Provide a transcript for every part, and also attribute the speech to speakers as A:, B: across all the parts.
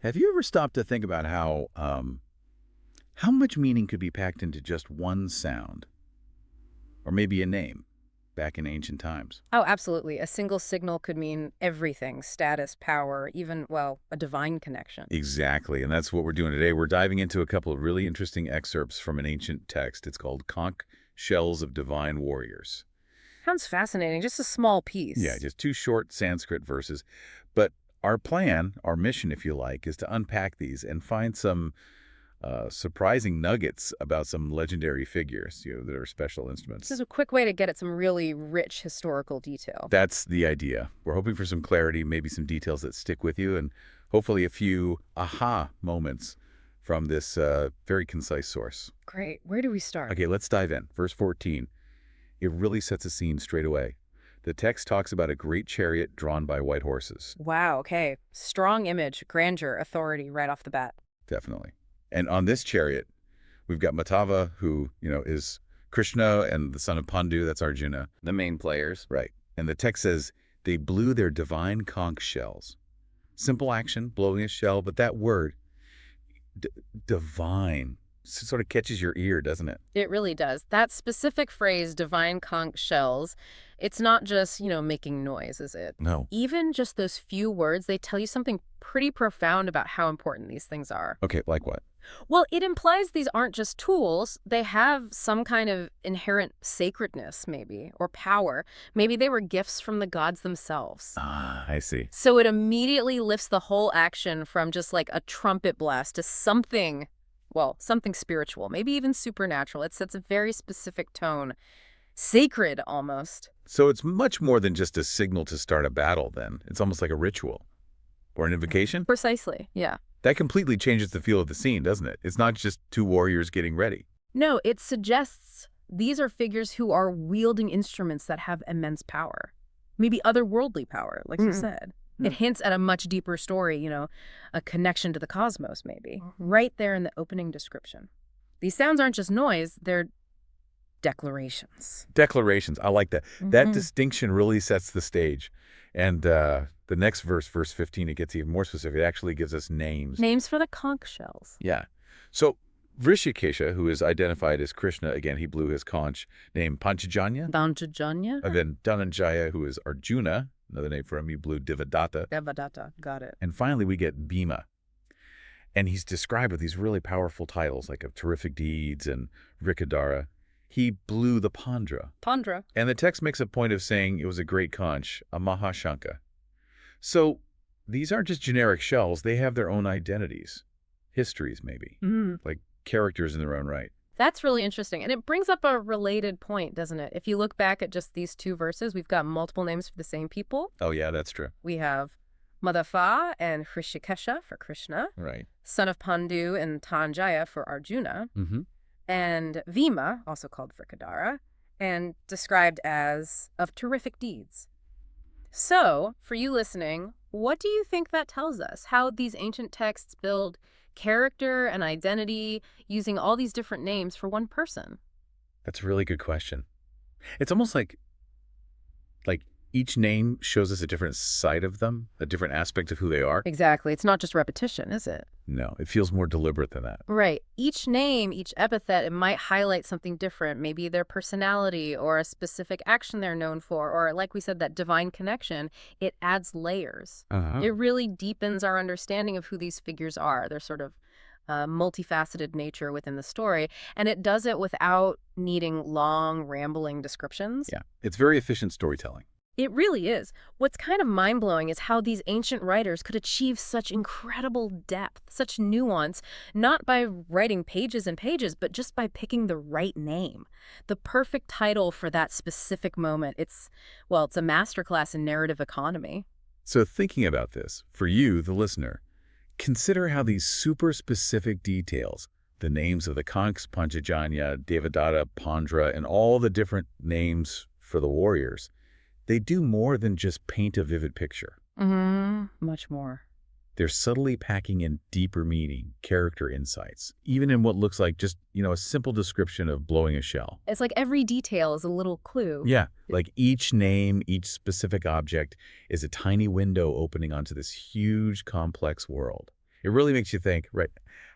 A: Have you ever stopped to think about how much meaning could be packed into just one sound, or maybe a name, back in ancient times?
B: Oh, absolutely. A single signal could mean everything, status, power, even, well, a divine connection.
A: Exactly, and that's what we're doing today. We're diving into a couple of really interesting excerpts from an ancient text. It's called Conch Shells of Divine Warriors.
B: Sounds fascinating. Just a small
A: Yeah,
B: piece.
A: just two short Sanskrit verses. But our plan, our mission, if you like, is to unpack these and find some surprising nuggets about some legendary figures, that are special
B: This is
A: instruments.
B: a quick way to get at some really rich historical detail.
A: That's the idea. We're hoping for some clarity, maybe some details that stick with you, and hopefully a few aha moments from this very concise source.
B: Great. Where do we start?
A: Okay, let's dive in. Verse 14. It really sets a scene straight away. The text talks about a great chariot drawn by white horses.
B: Wow, okay. Strong image, grandeur, authority right off the bat.
A: Definitely. And on this chariot, we've got Matava, who, is Krishna, and the son of Pandu, that's Arjuna.
C: The main players.
A: Right. And the text says, they blew their divine conch shells. Simple action, blowing a shell, but that word, d divine, sort of catches your ear, doesn't it?
B: It really does. That specific phrase, divine conch shells, it's not just, making noise, is it?
A: No.
B: Even just those few words, they tell you something pretty profound about how important these things are.
A: Okay, like what?
B: Well, it implies these aren't just tools. They have some kind of inherent sacredness, maybe, or power. Maybe they were gifts from the gods themselves.
A: Ah, I see.
B: So it immediately lifts the whole action from just like a trumpet blast to something, well, something spiritual, maybe even supernatural. It sets a very specific tone, sacred almost.
A: So it's much more than just a signal to start a battle, then. It's almost like a ritual. Or an invocation?
B: Precisely, yeah.
A: That completely changes the feel of the scene, doesn't it? It's not just two warriors getting ready.
B: No, it suggests these are figures who are wielding instruments that have immense power. Maybe otherworldly power, like you said. It hints at a much deeper story, a connection to the cosmos, maybe, right there in the opening description. These sounds aren't just noise, they're declarations.
A: Declarations, I like that. That
B: Mhm.
A: distinction really sets the stage. And the next verse, verse 15, it gets even more specific. It actually gives us names.
B: Names for the conch shells.
A: Yeah. So Vrishikesha, who is identified as Krishna, again, he blew his conch, named Panchajanya.
B: Danjajanya?
A: And then Dhananjaya, who is Arjuna, another name for him, he blew Devadatta.
B: Devadatta, got it.
A: And finally, we get Bhima. And he's described with these really powerful titles, like of terrific deeds and Vrikadara. He blew the Pandra.
B: Pandra.
A: And the text makes a point of saying it was a great conch, a Mahashanka. So these aren't just generic shells. They have their own identities, histories maybe, like characters in their own right.
B: That's really interesting. And it brings up a related point, doesn't it? If you look back at just these two verses, we've got multiple names for the same people.
A: Oh, yeah, that's true.
B: We have Madhafa and Hrishikesha for Krishna,
A: Right.
B: son of Pandu and Tanjaya for Arjuna,
A: Mm-hmm.
B: and Vima, also called Vrikadara, and described as of terrific deeds. So, for you listening, what do you think that tells us? How these ancient texts build character and identity using all these different names for one person?
A: That's a really good question. It's almost like each name shows us a different side of them, a different aspect of who they are.
B: Exactly. It's not just repetition, is it?
A: No, it feels more deliberate than that.
B: Right. Each name, each epithet, it might highlight something different, maybe their personality or a specific action they're known for, or like we said, that divine connection. It adds layers.
A: Uh-huh.
B: It really deepens our understanding of who these figures are. They're sort of multifaceted nature within the story, and it does it without needing long, rambling descriptions.
A: Yeah, it's very efficient storytelling.
B: It really is. What's kind of mind-blowing is how these ancient writers could achieve such incredible depth, such nuance, not by writing pages and pages, but just by picking the right name, the perfect title for that specific moment. It's a masterclass in narrative economy.
A: So thinking about this, for you, the listener, consider how these super specific details, the names of the conchs, Panchajanya, Devadatta, Pandra, and all the different names for the warriors, they do more than just paint a vivid picture.
B: Much more.
A: They're subtly packing in deeper meaning, character insights, even in what looks like just, a simple description of blowing a shell.
B: It's like every detail is a little clue.
A: Yeah, like each name, each specific object is a tiny window opening onto this huge, complex world. It really makes you think, right,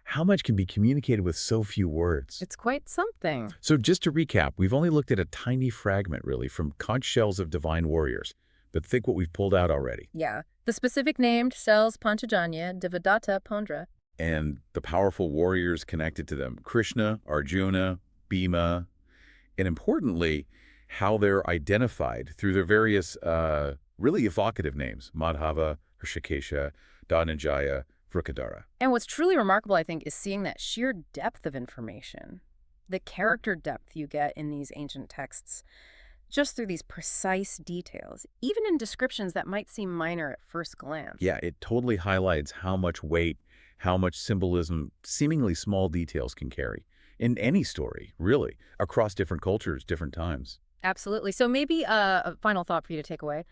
A: how much can be communicated with so few words?
B: It's quite something.
A: So just to recap, we've only looked at a tiny fragment, really, from conch shells of divine warriors. But think what we've pulled out already.
B: Yeah. The specific named shells Panchajanya, Devadatta, Pondra.
A: And the powerful warriors connected to them, Krishna, Arjuna, Bhima, and importantly, how they're identified through their various really evocative names, Madhava, Hrishikesha, Dhananjaya, Vrikadara.
B: And what's truly remarkable, I think, is seeing that sheer depth of information, the character depth you get in these ancient texts, just through these precise details, even in descriptions that might seem minor at first glance.
A: Yeah, it totally highlights how much weight, how much symbolism seemingly small details can carry. In any story, really, across different cultures, different times.
B: Absolutely. So maybe a final thought for you to take away.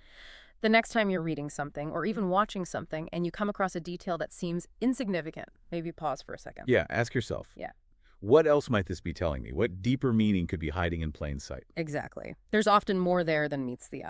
B: The next time you're reading something or even watching something and you come across a detail that seems insignificant, maybe pause for a second.
A: Yeah, ask yourself.
B: Yeah.
A: What else might this be telling me? What deeper meaning could be hiding in plain sight?
B: Exactly. There's often more there than meets the eye.